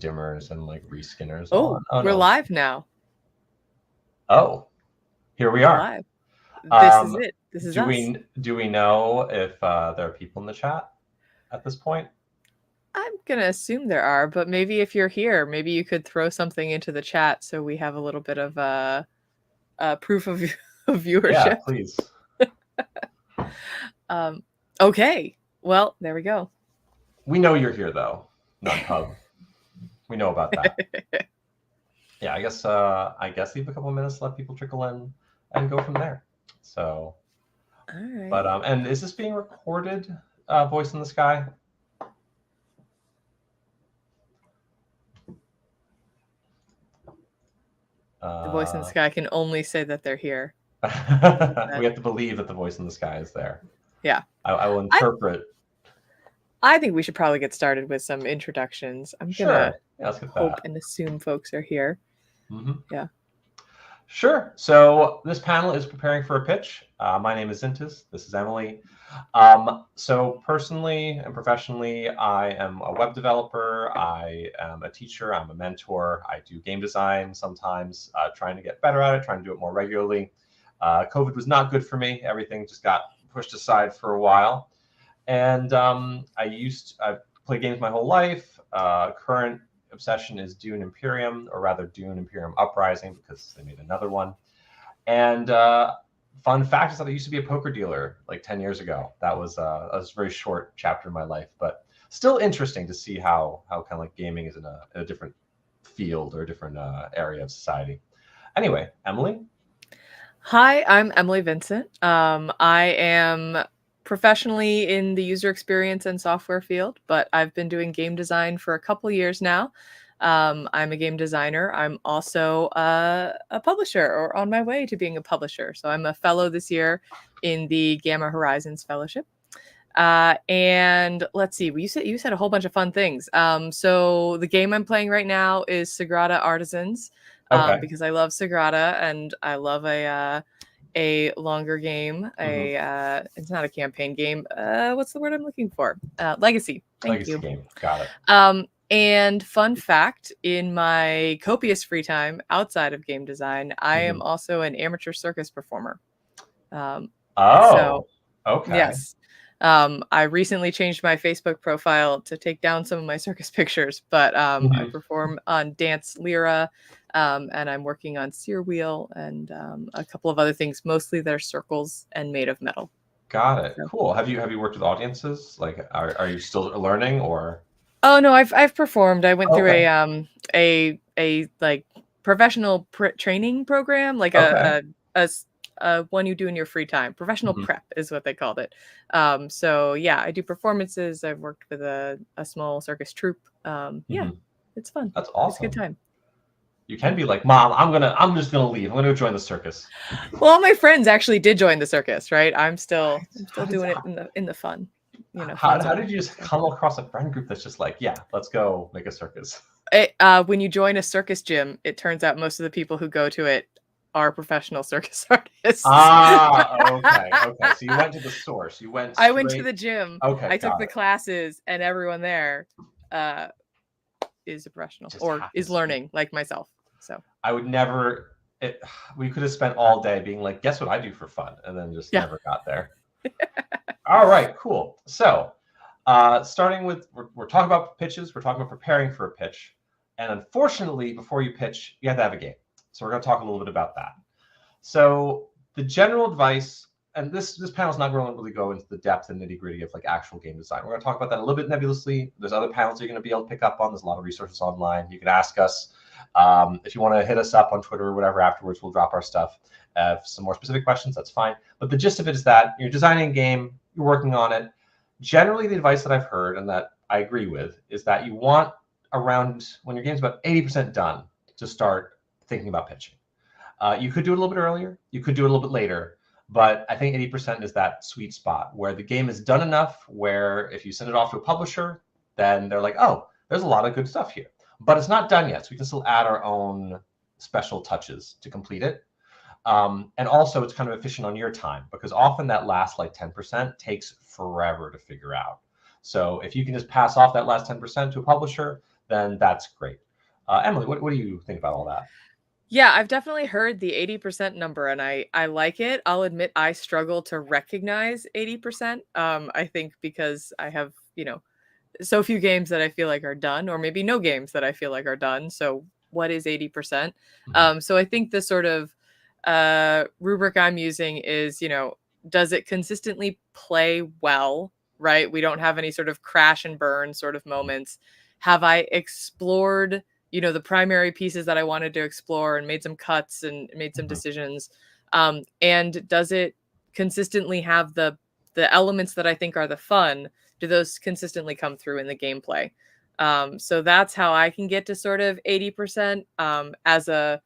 dimmers and like reskinners Oh, on. Oh we're no. live now. Oh, here we We're are. live. This is Um, it. This is do us. we know if there are people in the chat at this point? I'm gonna assume there are, but maybe if you're here, maybe you could throw something into the chat so we have a little bit of proof of, of viewership. Yeah, please. Okay. Well, there we go. We know you're here though, NunPub. We know about that. Yeah, I guess leave a couple of minutes, let people trickle in, and go from there. So, All right. but and is this being recorded? Voice in the Sky. The voice in the sky can only say that they're here. We have to believe that the voice in the sky is there. Yeah. I will interpret. I think we should probably get started with some introductions. I'm gonna hope and assume folks are here. Mm-hmm. Yeah. Sure. So this panel is preparing for a pitch. My name is Zintis. This is Emily. So personally and professionally, I am a web developer. I am a teacher. I'm a mentor. I do game design sometimes, trying to get better at it, trying to do it more regularly. COVID was not good for me. Everything just got pushed aside for a while. And I've played games my whole life. Current obsession is Dune Imperium, or rather Dune Imperium Uprising, because they made another one. And fun fact is that I used to be a poker dealer like 10 years ago. That was a very short chapter in my life, but still interesting to see how kind of like gaming is in a different field or a different area of society. Anyway, Emily. Hi, I'm Emily Vincent. I am professionally in the user experience and software field, but I've been doing game design for a couple years now. I'm a game designer. I'm also a publisher, or on my way to being a publisher. So I'm a fellow this year in the Gamma Horizons Fellowship. And let's see, you said a whole bunch of fun things. So the game I'm playing right now is Sagrada Artisans, because I love Sagrada and I love a longer game. It's not a campaign game. What's the word I'm looking for? Legacy. Thank you. Game. Got it. And fun fact, in my copious free time outside of game design, I am also an amateur circus performer. Okay. Yes. I recently changed my Facebook profile to take down some of my circus pictures, but I perform on Dance Lyra, and I'm working on Sear Wheel and a couple of other things, mostly that are circles and made of metal. Got it. So. Cool. Have you worked with audiences? Like, are you still learning or? Oh no, I've performed. I went through a like professional training program, like a one you do in your free time. Professional prep is what they called it. So yeah, I do performances. I've worked with a small circus troupe. Yeah, it's fun. That's awesome. It's a good time. You can be like, Mom, I'm just gonna leave. I'm gonna go join the circus. Well, all my friends actually did join the circus, right? I'm still doing it in the fun. You know, how did you just come across a friend group that's just like, yeah, let's go make a circus? When you join a circus gym, it turns out most of the people who go to it are professional circus artists. Okay. So you went to the source. I went to the gym. Okay. I took the classes, and everyone there is a professional or is learning like myself. So I would never. We could have spent all day being like, guess what I do for fun, and then just never got there. All right, cool. So starting with, we're talking about pitches. We're talking about preparing for a pitch. And unfortunately, before you pitch, you have to have a game. So we're going to talk a little bit about that. So the general advice, and this panel is not going to really go into the depth and nitty gritty of like actual game design. We're going to talk about that a little bit nebulously. There's other panels you're going to be able to pick up on. There's a lot of resources online. You can ask us. If you want to hit us up on Twitter or whatever afterwards, we'll drop our stuff. Some more specific questions, that's fine. But the gist of it is that you're designing a game, you're working on it. Generally, the advice that I've heard and that I agree with is that you want around, when your game's about 80% done, to start thinking about pitching. You could do it a little bit earlier, you could do it a little bit later, but I think 80% is that sweet spot where the game is done enough where if you send it off to a publisher, then they're like, oh, there's a lot of good stuff here. But it's not done yet, so we can still add our own special touches to complete it. And also, it's kind of efficient on your time, because often that last like 10% takes forever to figure out. So if you can just pass off that last 10% to a publisher, then that's great. Emily, what do you think about all that? Yeah, I've definitely heard the 80% number, and I like it. I'll admit I struggle to recognize 80%. I think because I have, so few games that I feel like are done, or maybe no games that I feel like are done. So what is 80%? So I think the sort of rubric I'm using is, does it consistently play well, right? We don't have any sort of crash and burn sort of moments. Have I explored, the primary pieces that I wanted to explore and made some cuts and made some decisions? And does it consistently have the elements that I think are the fun? Do those consistently come through in the gameplay? So that's how I can get to sort of 80% as a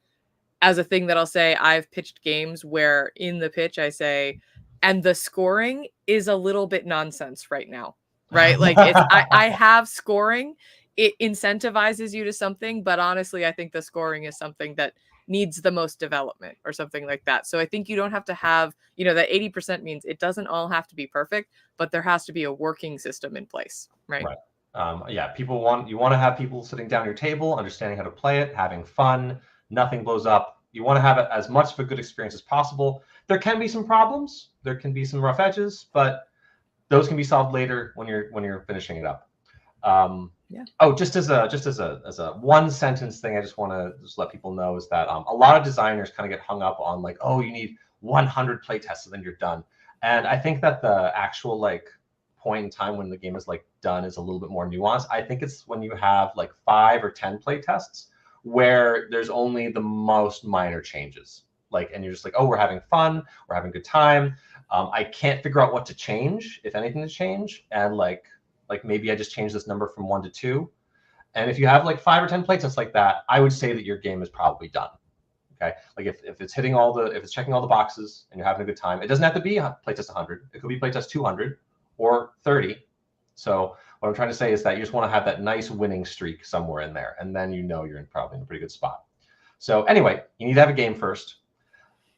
thing that I'll say. I've pitched games where in the pitch I say, and the scoring is a little bit nonsense right now, right? Like I have scoring, it incentivizes you to something, but honestly, I think the scoring is something that needs the most development or something like that. So I think you don't have to have, that 80% means it doesn't all have to be perfect, but there has to be a working system in place, right? Right. Yeah, you want to have people sitting down at your table, understanding how to play it, having fun, nothing blows up. You want to have it as much of a good experience as possible. There can be some problems, there can be some rough edges, but those can be solved later when you're finishing it up. Yeah. Oh, just as a one sentence thing, I just want to let people know is that a lot of designers kind of get hung up on like, oh, you need 100 play tests and then you're done. And I think that the actual like point in time when the game is like done is a little bit more nuanced. I think it's when you have like 5 or 10 play tests where there's only the most minor changes. Like, and you're just like, oh, we're having fun, we're having a good time. I can't figure out what to change, if anything to change. And like maybe I just change this number from 1 to 2. And if you have like 5 or 10 playtests like that, I would say that your game is probably done. Okay. Like if it's hitting if it's checking all the boxes and you're having a good time, it doesn't have to be playtest 100. It could be playtest 200 or 30. So what I'm trying to say is that you just want to have that nice winning streak somewhere in there. And then you're probably in a pretty good spot. So anyway, you need to have a game first.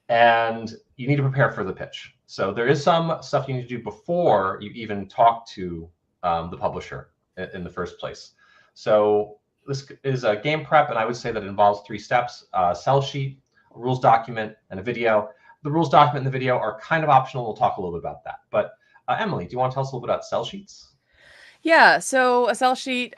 And you need to prepare for the pitch. So there is some stuff you need to do before you even talk to the publisher in the first place. So this is a game prep, and I would say that it involves 3 steps: a sell sheet, a rules document, and a video. The rules document and the video are kind of optional. We'll talk a little bit about that. But Emily, do you want to tell us a little bit about sell sheets? Yeah, so a sell sheet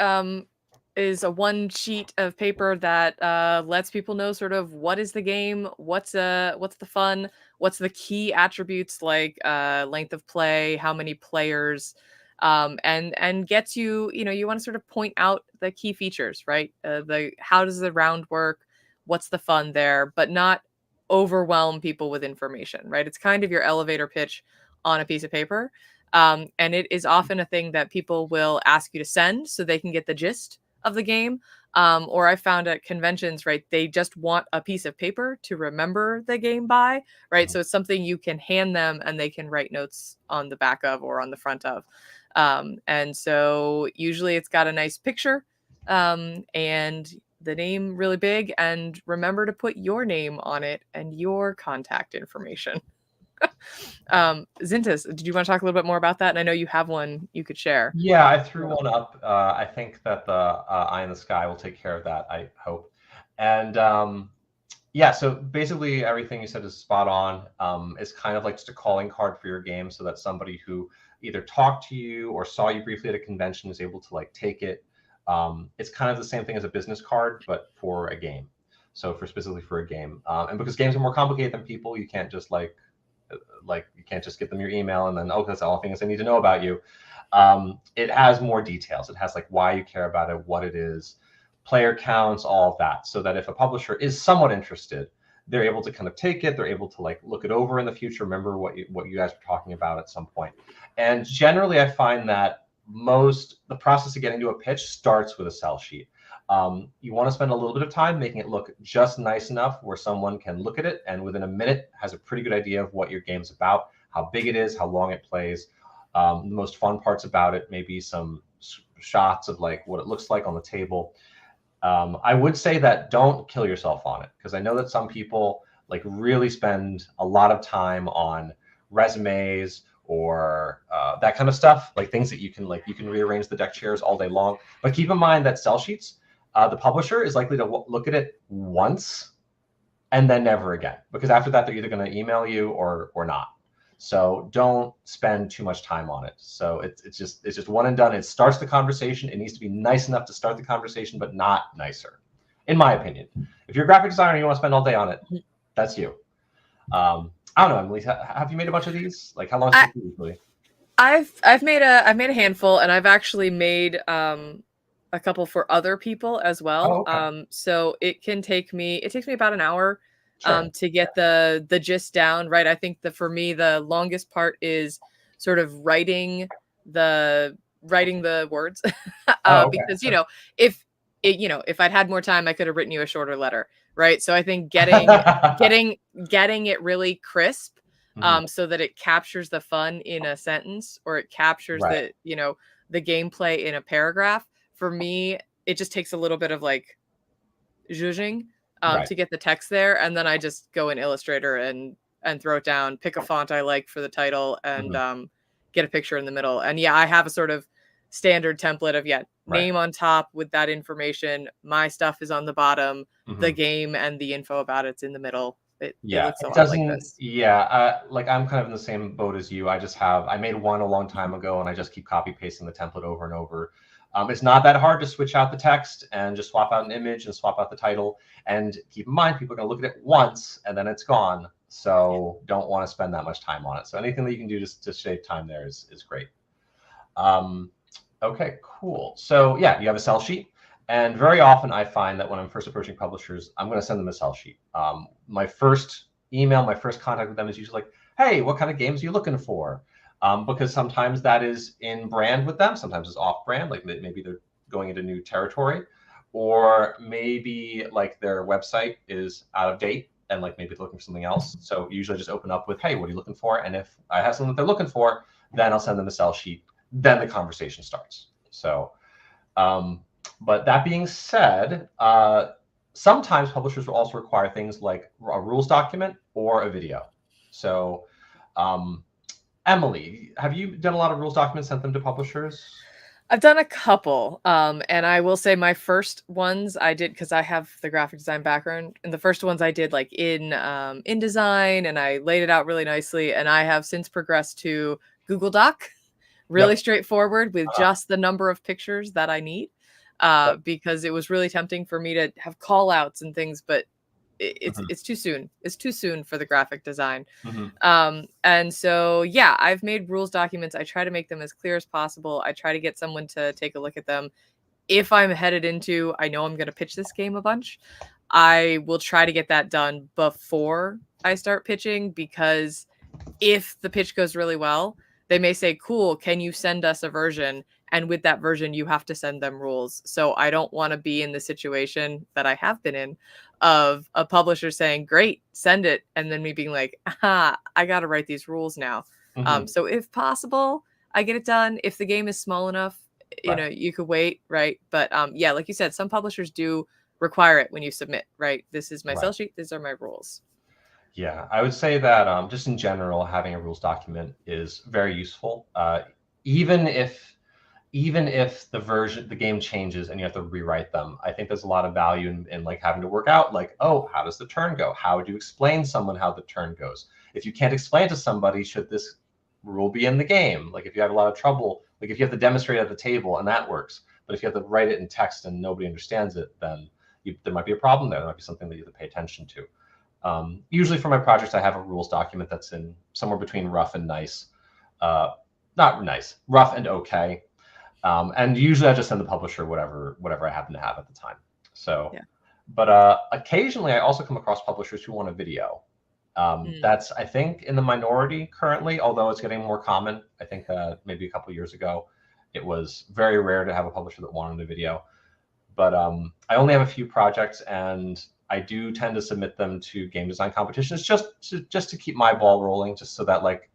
is a one sheet of paper that lets people know sort of what is the game, what's the fun, what's the key attributes like length of play, how many players, and gets you, you want to sort of point out the key features, right? How does the round work, what's the fun there, but not overwhelm people with information, right? It's kind of your elevator pitch on a piece of paper. And it is often a thing that people will ask you to send so they can get the gist of the game. Or I found at conventions, right, they just want a piece of paper to remember the game by, right? So it's something you can hand them and they can write notes on the back of or on the front of. And so usually it's got a nice picture and the name really big, and remember to put your name on it and your contact information. Zintas, did you want to talk a little bit more about that? And I know you have one you could share. Yeah, I threw one up. I think that the Eye in the Sky will take care of that, I hope. And yeah, so basically everything you said is spot on. It's kind of like just a calling card for your game, so that somebody who either talked to you or saw you briefly at a convention is able to like take it. It's kind of the same thing as a business card, but for a game. So specifically for a game. And because games are more complicated than people, you can't just you can't just give them your email and then, oh, that's all things I need to know about you. It has more details. It has like why you care about it, what it is, player counts, all of that. So that if a publisher is somewhat interested, they're able to kind of take it. They're able to like look it over in the future, remember what you guys were talking about at some point. And generally, I find that the process of getting to a pitch starts with a sell sheet. You want to spend a little bit of time making it look just nice enough where someone can look at it and within a minute has a pretty good idea of what your game's about, how big it is, how long it plays. The most fun parts about it, maybe some shots of like what it looks like on the table. I would say that don't kill yourself on it, because I know that some people like really spend a lot of time on resumes or that kind of stuff, like things that you can rearrange the deck chairs all day long. But keep in mind that sell sheets, the publisher is likely to look at it once and then never again, because after that, they're either going to email you or not. So don't spend too much time on it. So it's just one and done. It starts the conversation. It needs to be nice enough to start the conversation, but not nicer, in my opinion. If you're a graphic designer and you want to spend all day on it, that's you. I don't know, Emily, have you made a bunch of these? Like, how long does it take usually? I've made a handful, and I've actually made a couple for other people as well. Oh, okay. So it takes me about an hour Sure. to get the gist down, right? I think for me the longest part is sort of writing the words Oh, okay. because if I'd had more time I could have written you a shorter letter, right? So I think getting it really crisp so that it captures the fun in a sentence, or it captures Right. the gameplay in a paragraph. For me, it just takes a little bit of like zhuzhing Right. to get the text there, and then I just go in Illustrator and throw it down, pick a font I like for the title, and get a picture in the middle. And yeah, I have a sort of standard template of Right. name on top with that information. My stuff is on the bottom. The game and the info about it's in the middle. It looks a lot like this. Yeah, like I'm kind of in the same boat as you. I made one a long time ago, and I just keep copy pasting the template over and over. It's not that hard to switch out the text and just swap out an image and swap out the title. And keep in mind, people are going to look at it once and then it's gone. So don't want to spend that much time on it. So anything that you can do to save time there is great. Okay, cool. So yeah, you have a sell sheet. And very often I find that when I'm first approaching publishers, I'm going to send them a sell sheet. My first email, my first contact with them is usually like, hey, what kind of games are you looking for? Because sometimes that is in brand with them. Sometimes it's off brand, like maybe they're going into new territory, or maybe like their website is out of date and like maybe they're looking for something else. So usually just open up with, hey, what are you looking for? And if I have something that they're looking for, then I'll send them a sell sheet. Then the conversation starts. So, but that being said, sometimes publishers will also require things like a rules document or a video. So, Emily, have you done a lot of rules documents, sent them to publishers? I've done a couple, and I will say my first ones I did because I have the graphic design background, and the first ones I did like in InDesign, and I laid it out really nicely. And I have since progressed to Google Doc, really straightforward with just the number of pictures that I need, because it was really tempting for me to have call outs and things, but it's too soon. It's too soon for the graphic design. And so, yeah, I've made rules documents. I try to make them as clear as possible. I try to get someone to take a look at them. If I'm headed into, I know I'm going to pitch this game a bunch, I will try to get that done before I start pitching, because if the pitch goes really well, they may say, cool, can you send us a version? And with that version, you have to send them rules. So I don't want to be in the situation that I have been in of a publisher saying, great, send it. And then me being like, I got to write these rules now. So if possible, I get it done. If the game is small enough, you could wait, right? But yeah, like you said, some publishers do require it when you submit, right? This is my sell sheet. These are my rules. Yeah, I would say that just in general, having a rules document is very useful. Even if the game changes and you have to rewrite them, I think there's a lot of value in like having to work out like, oh, how does the turn go? How would you explain someone how the turn goes? If you can't explain to somebody, should this rule be in the game? Like if you have a lot of trouble, like if you have to demonstrate at the table and that works, but if you have to write it in text and nobody understands it, then there might be a problem there. There might be something that you have to pay attention to. Usually for my projects, I have a rules document that's in somewhere between rough and nice. Not nice, rough and okay. And usually I just send the publisher whatever I happen to have at the time. So, but occasionally I also come across publishers who want a video. That's, I think, in the minority currently, although it's getting more common. I think maybe a couple of years ago, it was very rare to have a publisher that wanted a video. But I only have a few projects, and I do tend to submit them to game design competitions just to keep my ball rolling, just so that like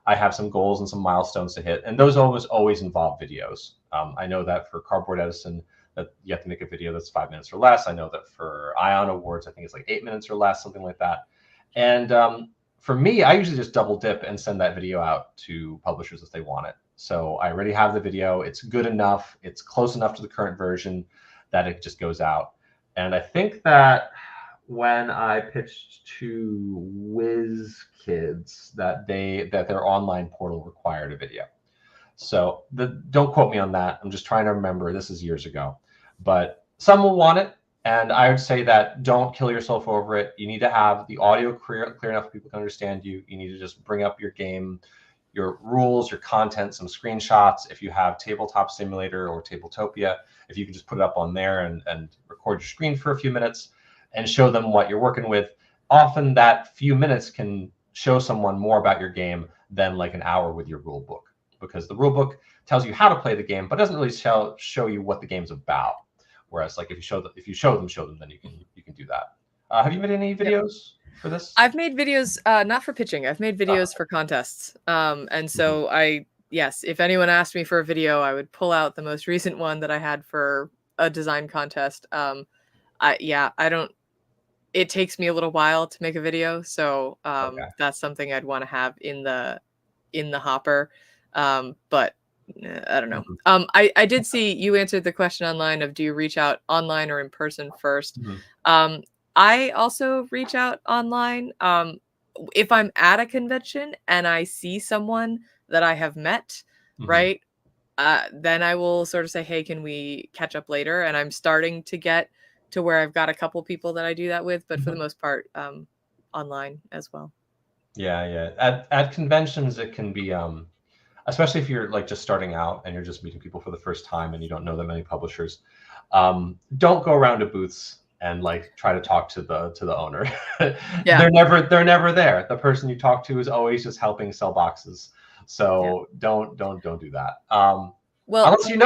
I have some goals and some milestones to hit. And those always involve videos. I know that for Cardboard Edison, that you have to make a video that's 5 minutes or less. I know that for Ion Awards, I think it's like 8 minutes or less, something like that. And for me, I usually just double dip and send that video out to publishers if they want it. So I already have the video. It's good enough. It's close enough to the current version that it just goes out. And I think that when I pitched to WizKids that their online portal required a video. So don't quote me on that. I'm just trying to remember. This is years ago, but some will want it. And I would say that don't kill yourself over it. You need to have the audio clear enough so people can understand you. You need to just bring up your game, your rules, your content, some screenshots. If you have Tabletop Simulator or Tabletopia, if you can just put it up on there and record your screen for a few minutes and show them what you're working with. Often that few minutes can show someone more about your game than like an hour with your rule book, because the rule book tells you how to play the game, but doesn't really show you what the game's about. Whereas like if you show them, then you can do that. Have you made any videos for this? I've made videos, not for pitching. I've made videos for contests. And so yes, if anyone asked me for a video, I would pull out the most recent one that I had for a design contest. It takes me a little while to make a video. So that's something I'd want to have in the hopper. But I don't know. I did see you answered the question online of, do you reach out online or in person first? I also reach out online. If I'm at a convention and I see someone that I have met, right, then I will sort of say, hey, can we catch up later? And I'm starting to get to where I've got a couple people that I do that with, but for the most part, online as well. Yeah. At conventions, it can be, especially if you're like just starting out and you're just meeting people for the first time and you don't know that many publishers, don't go around to booths and like try to talk to the owner. They're never there. The person you talk to is always just helping sell boxes. So don't do that. Well, unless you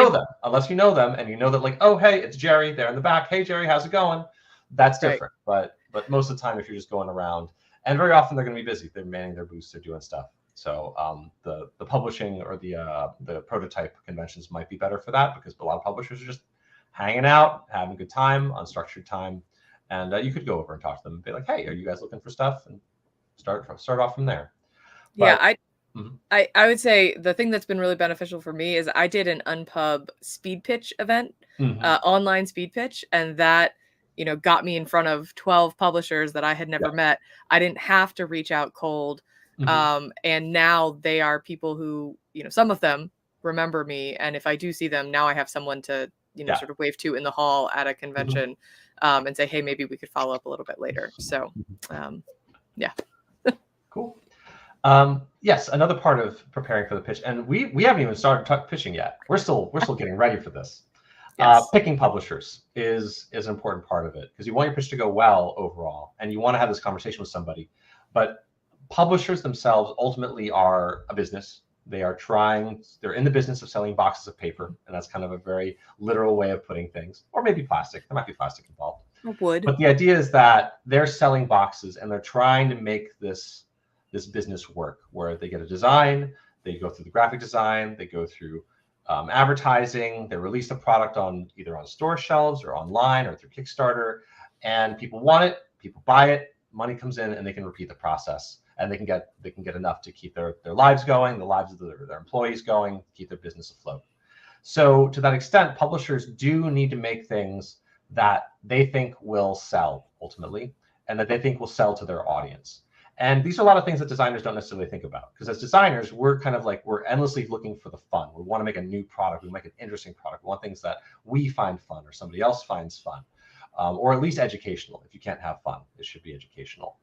know them and you know that like, oh, hey, it's Jerry there in the back. Hey, Jerry, how's it going? That's different. Right. But most of the time, if you're just going around, and very often they're going to be busy. They're manning their booths, they're doing stuff. So the publishing or the prototype conventions might be better for that, because a lot of publishers are just hanging out, having a good time, unstructured time, and you could go over and talk to them and be like, "Hey, are you guys looking for stuff?" And start off from there. But, I would say the thing that's been really beneficial for me is I did an Unpub speed pitch event, online speed pitch, and that got me in front of 12 publishers that I had never met. I didn't have to reach out cold. And now they are people who, some of them remember me. And if I do see them, now I have someone to, sort of wave to in the hall at a convention, and say, hey, maybe we could follow up a little bit later. So, yeah. Cool. Yes, another part of preparing for the pitch, and we haven't even started pitching yet. We're still getting ready for this. Yes. Picking publishers is an important part of it, because you want your pitch to go well overall, and you want to have this conversation with somebody. But publishers themselves ultimately are a business. They're in the business of selling boxes of paper, and that's kind of a very literal way of putting things, or maybe plastic. There might be plastic involved. Or wood. But the idea is that they're selling boxes and they're trying to make this business work, where they get a design, they go through the graphic design, they go through advertising, they release the product either on store shelves or online or through Kickstarter, and people want it, people buy it, money comes in, and they can repeat the process. And they can get enough to keep their lives going, the lives of their employees going, keep their business afloat. So to that extent, publishers do need to make things that they think will sell ultimately, and that they think will sell to their audience. And these are a lot of things that designers don't necessarily think about, because as designers, we're kind of like, we're endlessly looking for the fun. We want to make a new product. We make an interesting product. We want things that we find fun or somebody else finds fun, or at least educational. If you can't have fun, it should be educational.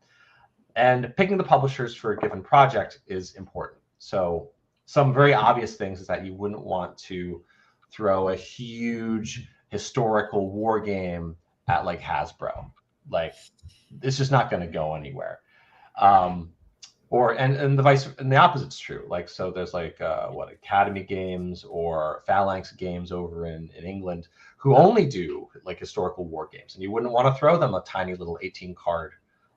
And picking the publishers for a given project is important. So some very obvious things is that you wouldn't want to throw a huge historical war game at like Hasbro. Like, it's just not going to go anywhere. And the opposite's true. Like, so there's like Academy Games or Phalanx Games over in England who only do like historical war games, and you wouldn't want to throw them a tiny little 18 card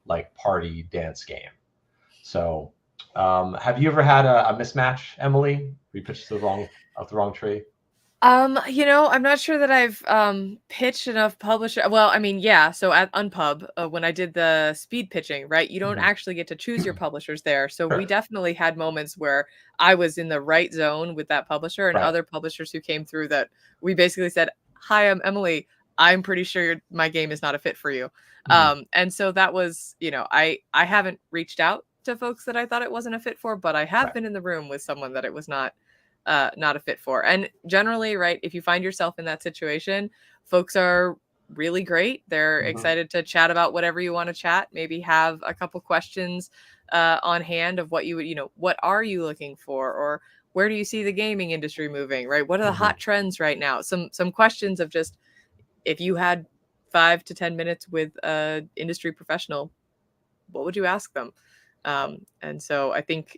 like party dance game. So have you ever had a mismatch, Emily? We pitched the wrong tree? I'm not sure that I've pitched enough publisher. Well, I mean, yeah. So at Unpub, when I did the speed pitching, right, you don't actually get to choose your publishers there. So we definitely had moments where I was in the right zone with that publisher, and other publishers who came through that we basically said, hi, I'm Emily. I'm pretty sure my game is not a fit for you. And so that was, I haven't reached out to folks that I thought it wasn't a fit for, but I have been in the room with someone that it was not a fit for. And generally, right, if you find yourself in that situation, folks are really great. They're excited to chat about whatever you want to chat, maybe have a couple questions on hand of what you would, what are you looking for, or where do you see the gaming industry moving, right? What are the hot trends right now? Some questions of just, if you had 5 to 10 minutes with an industry professional, what would you ask them? And so I think,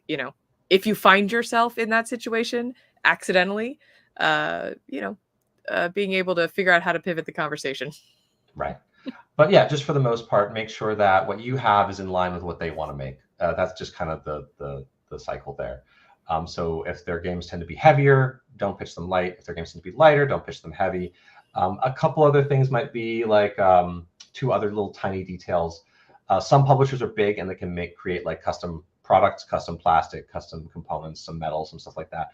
if you find yourself in that situation accidentally, being able to figure out how to pivot the conversation. Right. But yeah, just for the most part, make sure that what you have is in line with what they want to make. That's just kind of the cycle there. So if their games tend to be heavier, don't pitch them light. If their games tend to be lighter, don't pitch them heavy. A couple other things might be like 2 other little tiny details. Some publishers are big and they can create like custom products, custom plastic, custom components, some metal, some stuff like that.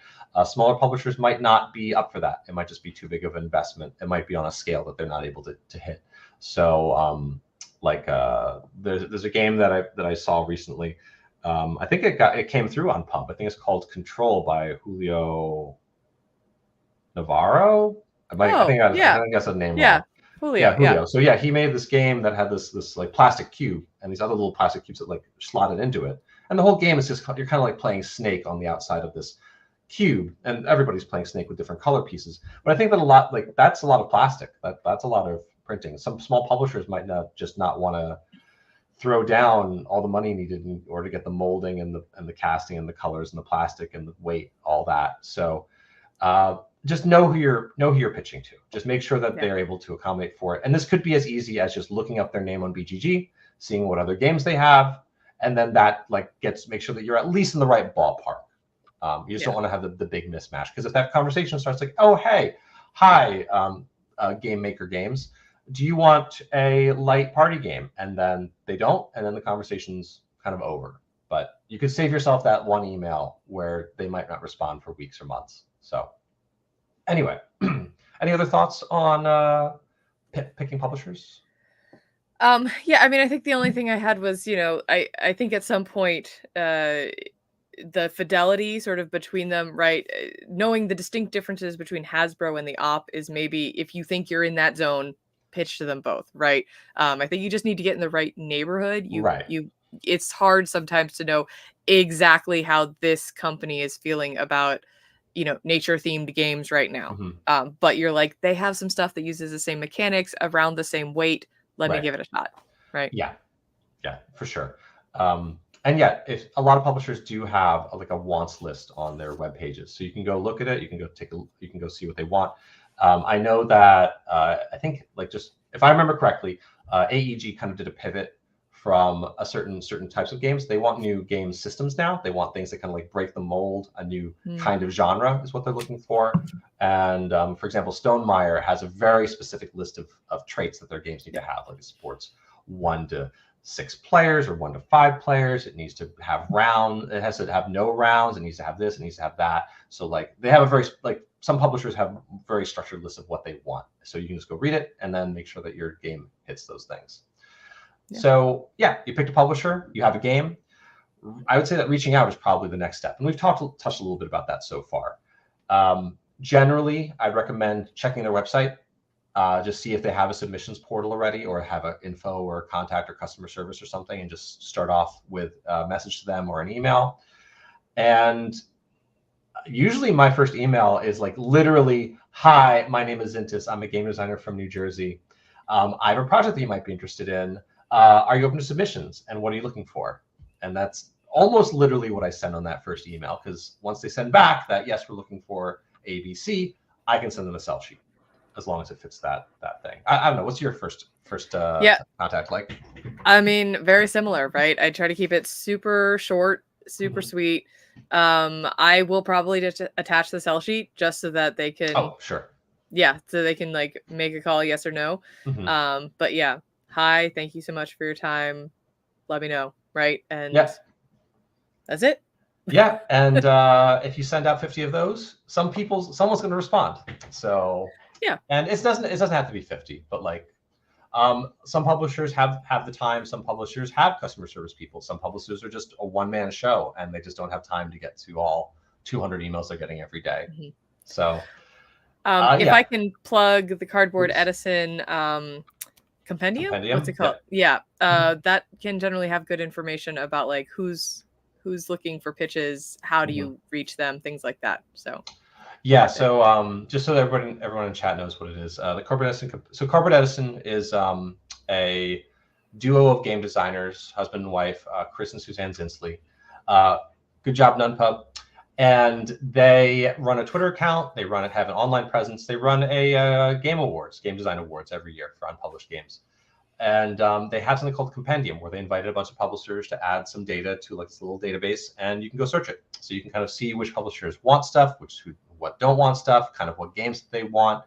Smaller publishers might not be up for that. It might just be too big of an investment. It might be on a scale that they're not able to hit. So there's a game that I saw recently. I think it came through on Pump. I think it's called Control by Julio Navarro. I think that's a name. Yeah. Julio. Yeah. So yeah, he made this game that had this like plastic cube and these other little plastic cubes that like slotted into it. And the whole game is just, you're kind of like playing Snake on the outside of this cube, and everybody's playing Snake with different color pieces. But I think that that's a lot of plastic. That's a lot of printing. Some small publishers might not want to throw down all the money needed in order to get the molding and the casting and the colors and the plastic and the weight, all that. So just know who you're pitching to. Just make sure that they're able to accommodate for it. And this could be as easy as just looking up their name on BGG, seeing what other games they have, and then that make sure that you're at least in the right ballpark. You just don't want to have the big mismatch, because if that conversation starts like, oh hey, hi, Game Maker Games, do you want a light party game? And then they don't, and then the conversation's kind of over. But you could save yourself that one email where they might not respond for weeks or months. So anyway, any other thoughts on picking publishers? Yeah, I mean, I think the only thing I had was, I think at some point, the fidelity sort of between them, right? Knowing the distinct differences between Hasbro and the op is maybe, if you think you're in that zone, pitch to them both, right? I think you just need to get in the right neighborhood. It's hard sometimes to know exactly how this company is feeling about, nature themed games right now. But you're like, they have some stuff that uses the same mechanics around the same weight. Let me give it a shot. Right. Yeah, for sure. And yeah, if a lot of publishers do have a wants list on their web pages, so you can go look at it. You can go see what they want. I know that I think if I remember correctly, AEG kind of did a pivot from a certain types of games. They want new game systems now. They want things that kind of break the mold. A new kind of genre is what they're looking for. And for example, Stonemaier has a very specific list of traits that their games need to have, like it supports 1 to 6 players or 1 to 5 players. It needs to have it has to have no rounds. It needs to have this. It needs to have that. So they have a very some publishers have very structured lists of what they want. So you can just go read it and then make sure that your game hits those things. Yeah. So yeah, you picked a publisher, you have a game. I would say that reaching out is probably the next step. And we've touched a little bit about that so far. Generally, I'd recommend checking their website. Just see if they have a submissions portal already, or have an info or contact or customer service or something, and just start off with a message to them or an email. And usually my first email is literally, hi, my name is Zintis. I'm a game designer from New Jersey. I have a project that you might be interested in. Are you open to submissions? And what are you looking for? And that's almost literally what I send on that first email, because once they send back that, yes, we're looking for ABC, I can send them a sell sheet, as long as it fits that thing. I don't know. What's your first contact like? I mean, very similar, right? I try to keep it super short, super sweet. I will probably just attach the sell sheet just so that they can. Oh, sure. Yeah, so they can make a call, yes or no. But yeah, hi, thank you so much for your time. Let me know, right? And that's it. Yeah, and if you send out 50 of those, someone's going to respond. So Yeah. And it doesn't have to be 50, but like some publishers have the time. Some publishers have customer service people. Some publishers are just a one-man show, and they just don't have time to get to all 200 emails they're getting every day. Mhm. So, if I can plug the Cardboard Oops. Edison compendium? What's it called? Yep. Yeah, that can generally have good information about like who's looking for pitches, how do you reach them, things like that. So. Yeah, so just so that everyone in chat knows what it is, the Cardboard Edison. So Cardboard Edison is a duo of game designers, husband and wife, Chris and Suzanne Zinsley. Good job, NunPub. And they run a Twitter account. They have an online presence. They run a game design awards every year for unpublished games. And they have something called Compendium, where they invited a bunch of publishers to add some data to like this little database, and you can go search it. So you can kind of see which publishers want stuff, what don't want stuff, kind of what games that they want,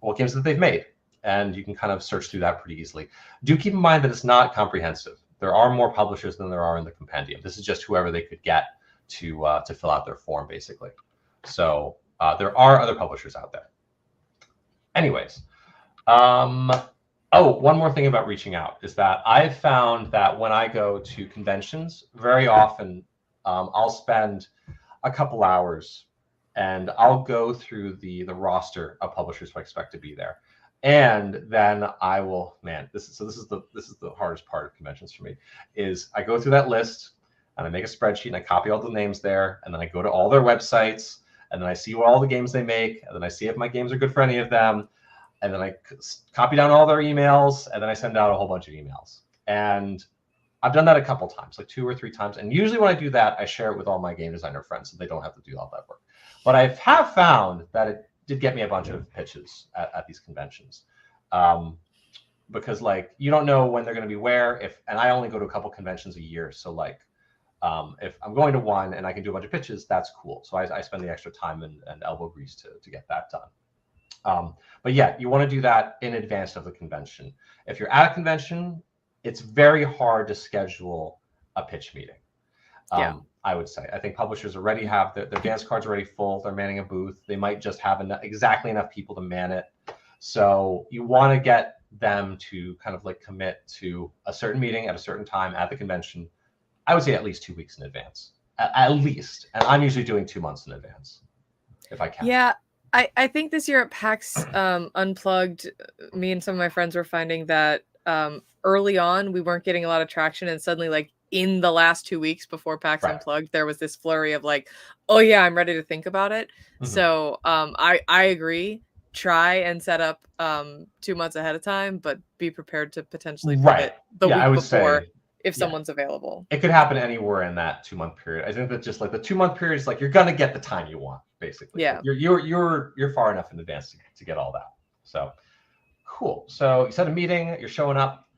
what games that they've made. And you can kind of search through that pretty easily. Do keep in mind that it's not comprehensive. There are more publishers than there are in the compendium. This is just whoever they could get to fill out their form, basically. So there are other publishers out there. Anyways, oh, one more thing about reaching out is that I've found that when I go to conventions, very often I'll spend a couple hours and I'll go through the roster of publishers who I expect to be there. And then I will, this is the hardest part of conventions for me, is I go through that list and I make a spreadsheet and I copy all the names there, and then I go to all their websites, and then I see what all the games they make, and then I see if my games are good for any of them, and then I copy down all their emails, and then I send out a whole bunch of emails. And I've done that a couple times, like 2 or 3 times. And usually when I do that, I share it with all my game designer friends so they don't have to do all that work. But I have found that it did get me a bunch of pitches at these conventions. Because like, you don't know when they're going to be where, and I only go to a couple conventions a year. So like, if I'm going to one and I can do a bunch of pitches, that's cool. So I spend the extra time and elbow grease to get that done. But yeah, you want to do that in advance of the convention. If you're at a convention, it's very hard to schedule a pitch meeting. I would say. I think publishers already have their dance cards already full. They're manning a booth. They might just have exactly enough people to man it. So you want to get them to kind of like commit to a certain meeting at a certain time at the convention. I would say at least 2 weeks in advance, at least. And I'm usually doing 2 months in advance, if I can. Yeah. I think this year at PAX Unplugged, me and some of my friends were finding that early on we weren't getting a lot of traction, and suddenly like in the last 2 weeks before PAX Unplugged, there was this flurry of like, oh yeah, I'm ready to think about it. So I agree. Try and set up 2 months ahead of time, but be prepared to potentially pivot the week before if someone's available. It could happen anywhere in that 2 month period. I think that just like the 2 month period is like, you're gonna get the time you want, basically. Yeah. You're far enough in advance to get all that. So cool. So you set a meeting, you're showing up.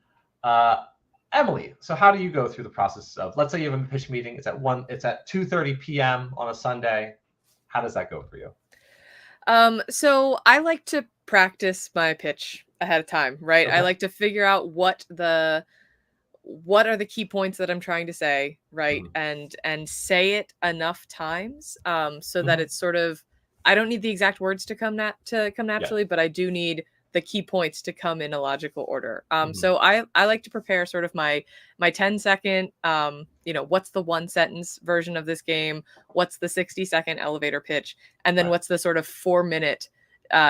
Emily, so how do you go through the process of, let's say you have a pitch meeting, it's at 2:30 p.m. on a Sunday. How does that go for you? So I like to practice my pitch ahead of time, right? Okay. I like to figure out what are the key points that I'm trying to say, right? And say it enough times so that it's sort of, I don't need the exact words to come naturally, but I do need the key points to come in a logical order. So I like to prepare sort of my 10-second, what's the 1-sentence version of this game? What's the 60-second elevator pitch? And then what's the sort of 4-minute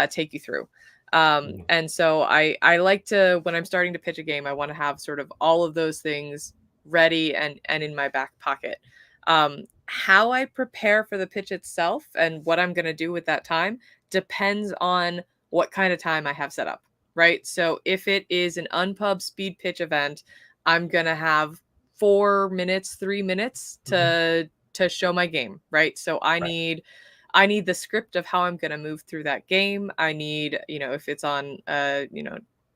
take you through? And so I like to, when I'm starting to pitch a game, I want to have sort of all of those things ready and in my back pocket. How I prepare for the pitch itself and what I'm going to do with that time depends on what kind of time I have set up, right? So if it is an Unpub speed pitch event, I'm going to have 4 minutes, 3 minutes to show my game, right? So I need the script of how I'm going to move through that game. I need, if it's on,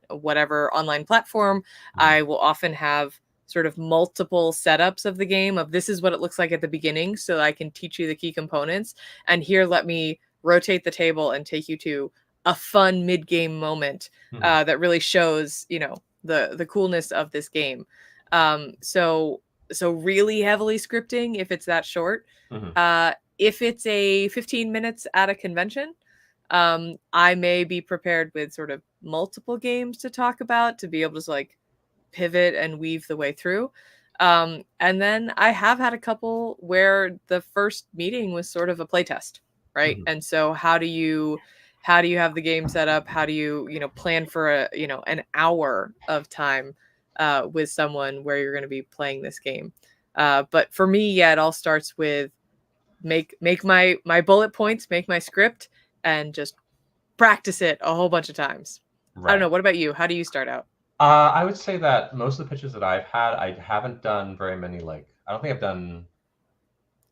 whatever online platform, I will often have sort of multiple setups of the game of this is what it looks like at the beginning. So I can teach you the key components, and here, let me rotate the table and take you to a fun mid-game moment that really shows, the coolness of this game. So really heavily scripting if it's that short. If it's a 15 minutes at a convention, I may be prepared with sort of multiple games to talk about to be able to like pivot and weave the way through. And then I have had a couple where the first meeting was sort of a playtest, right? Mhm. And so how do you have the game set up? How do you plan for an hour of time with someone where you're going to be playing this game? But for me, yeah, it all starts with make my bullet points, make my script, and just practice it a whole bunch of times. I don't Right. know. What about you? How do you start out? I would say that most of the pitches that I've had, I haven't done very many. Like, I don't think I've done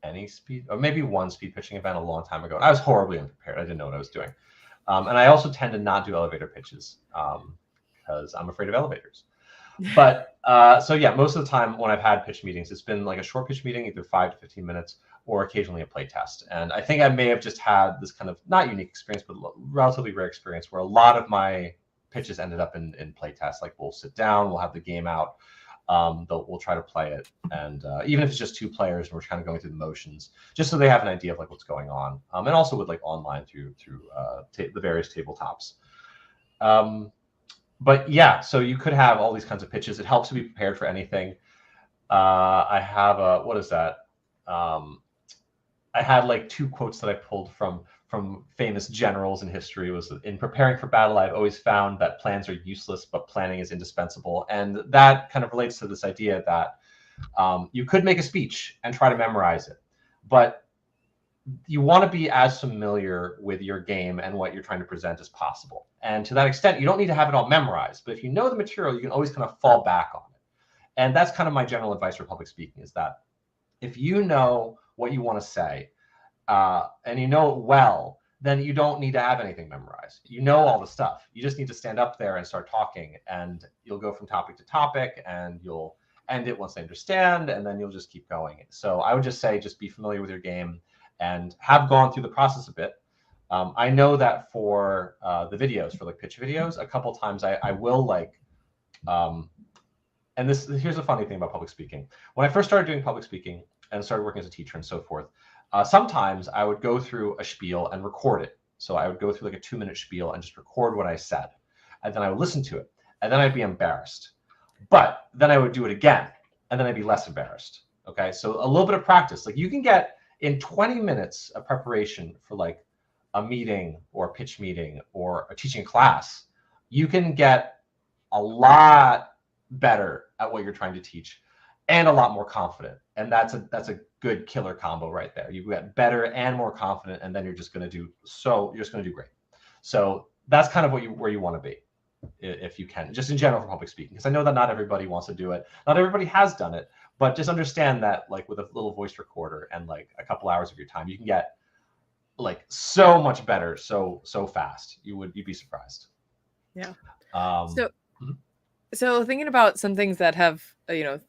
any speed, or maybe one speed pitching event a long time ago. I was horribly unprepared. I didn't know what I was doing. And I also tend to not do elevator pitches because I'm afraid of elevators. But so yeah, most of the time when I've had pitch meetings, it's been like a short pitch meeting, either 5 to 15 minutes, or occasionally a play test. And I think I may have just had this kind of not unique experience, but relatively rare experience where a lot of my pitches ended up in play tests. Like we'll sit down, we'll have the game out, we'll try to play it, and even if it's just two players and we're kind of going through the motions, just so they have an idea of like what's going on, and also with like online through the various tabletops. But yeah, so you could have all these kinds of pitches. It helps to be prepared for anything. I have a what is that? I had like two quotes that I pulled from famous generals in history. Was in preparing for battle, I've always found that plans are useless, but planning is indispensable. And that kind of relates to this idea that you could make a speech and try to memorize it, but you want to be as familiar with your game and what you're trying to present as possible. And to that extent, you don't need to have it all memorized, but if you know the material, you can always kind of fall back on it. And that's kind of my general advice for public speaking, is that if you know what you want to say, and you know it well, then you don't need to have anything memorized. You know all the stuff. You just need to stand up there and start talking, and you'll go from topic to topic, and you'll end it once they understand, and then you'll just keep going. So I would just say, just be familiar with your game and have gone through the process a bit. I know that for the videos, for like pitch videos, a couple times I will like, and here's a funny thing about public speaking. When I first started doing public speaking and started working as a teacher and so forth, sometimes I would go through a spiel and record it. So I would go through like a 2-minute spiel and just record what I said. And then I would listen to it. And then I'd be embarrassed. But then I would do it again. And then I'd be less embarrassed. Okay. So a little bit of practice. Like you can get in 20 minutes of preparation for like a meeting or a pitch meeting or a teaching class, you can get a lot better at what you're trying to teach and a lot more confident. And that's a good killer combo right there. You get better and more confident, and then you're just going to do great. So that's kind of where you want to be, if you can, just in general for public speaking, because I know that not everybody wants to do it. Not everybody has done it, but just understand that like with a little voice recorder and like a couple hours of your time, you can get like so much better so fast. You'd be surprised. Yeah. So So thinking about some things that have,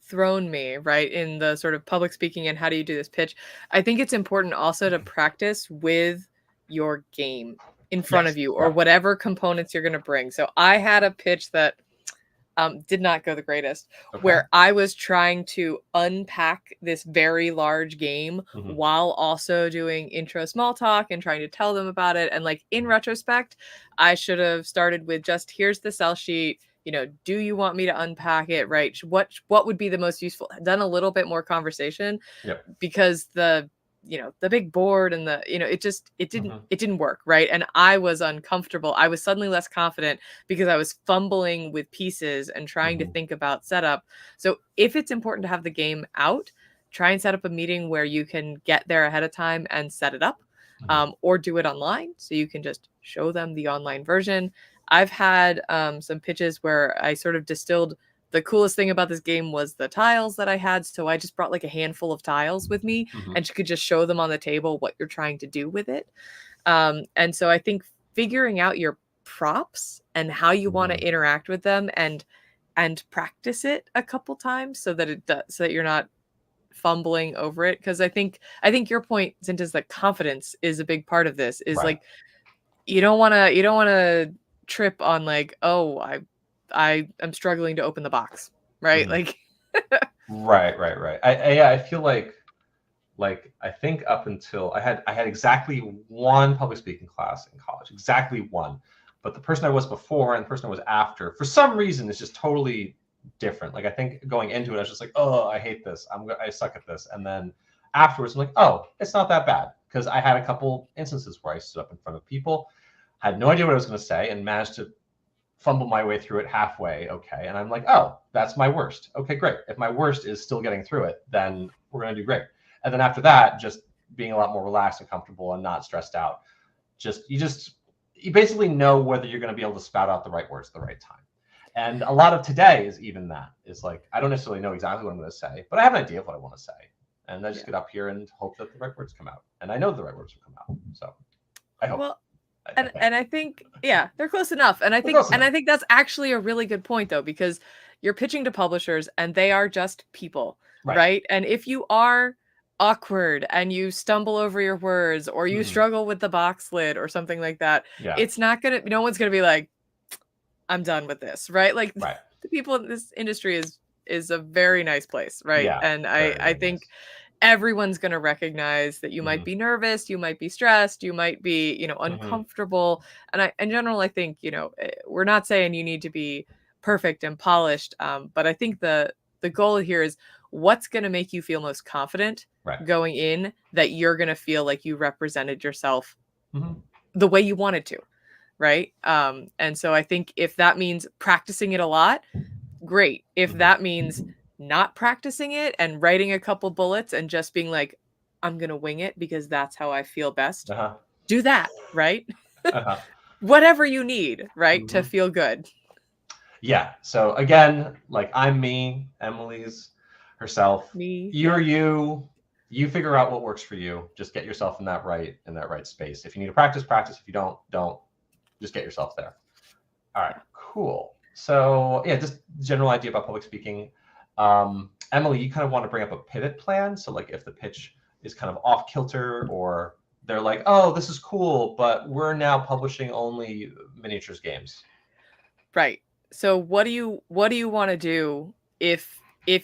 thrown me, right, in the sort of public speaking and how do you do this pitch, I think it's important also to practice with your game in front of you, or whatever components you're going to bring. So I had a pitch that did not go the greatest, where I was trying to unpack this very large game while also doing intro small talk and trying to tell them about it. And like in retrospect, I should have started with just, here's the sell sheet. Do you want me to unpack it? Right. What would be the most useful? Done a little bit more conversation, because the big board and it didn't work. Right. And I was uncomfortable. I was suddenly less confident because I was fumbling with pieces and trying to think about setup. So if it's important to have the game out, try and set up a meeting where you can get there ahead of time and set it up, or do it online. So you can just show them the online version. I've had some pitches where I sort of distilled the coolest thing about this game was the tiles that I had. So I just brought like a handful of tiles with me, and you could just show them on the table what you're trying to do with it. And so I think figuring out your props and how you want to interact with them and practice it a couple times so that you're not fumbling over it. Because I think your point, Zint, is that confidence is a big part of this. Is like you don't want to trip on like, oh, I am struggling to open the box, right? Like right. I feel like like I think up until I had exactly one public speaking class in college, exactly one. But the person I was before and the person I was after, for some reason, is just totally different. Like I think going into it, I was just like, oh, I hate this. I suck at this. And then afterwards, I'm like, oh, it's not that bad, because I had a couple instances where I stood up in front of people, had no idea what I was going to say, and managed to fumble my way through it halfway. Okay, and I'm like, oh, that's my worst. Okay, great. If my worst is still getting through it, then we're going to do great. And then after that, just being a lot more relaxed and comfortable and not stressed out. You basically know whether you're going to be able to spout out the right words at the right time. And a lot of today is even that. It's like, I don't necessarily know exactly what I'm going to say, but I have an idea of what I want to say. And I just get up here and hope that the right words come out. And I know the right words will come out. So I hope. Well, and I think, yeah, they're close enough. And I think that's actually a really good point, though, because you're pitching to publishers and they are just people, right? And if you are awkward and you stumble over your words, or you struggle with the box lid or something like that, it's not gonna, no one's gonna be like, I'm done with this, right? Like the people in this industry is a very nice place, right? And I think everyone's going to recognize that you might be nervous, you might be stressed, you might be, you know, uncomfortable. And in general, I think, you know, we're not saying you need to be perfect and polished, but I think the goal here is what's going to make you feel most confident going in, that you're going to feel like you represented yourself the way you wanted to, right? And so I think if that means practicing it a lot, great. If that means not practicing it and writing a couple bullets and just being like, I'm going to wing it because that's how I feel best, do that, right? Whatever you need, right, to feel good. Yeah. So again, like I'm me, Emily's herself. You're you. You figure out what works for you. Just get yourself in that right space. If you need to practice. If you don't. Just get yourself there. All right. Cool. So yeah, just general idea about public speaking. Emily, you kind of want to bring up a pivot plan. So like if the pitch is kind of off kilter, or they're like, oh, this is cool, but we're now publishing only miniatures games. Right. So what do you want to do if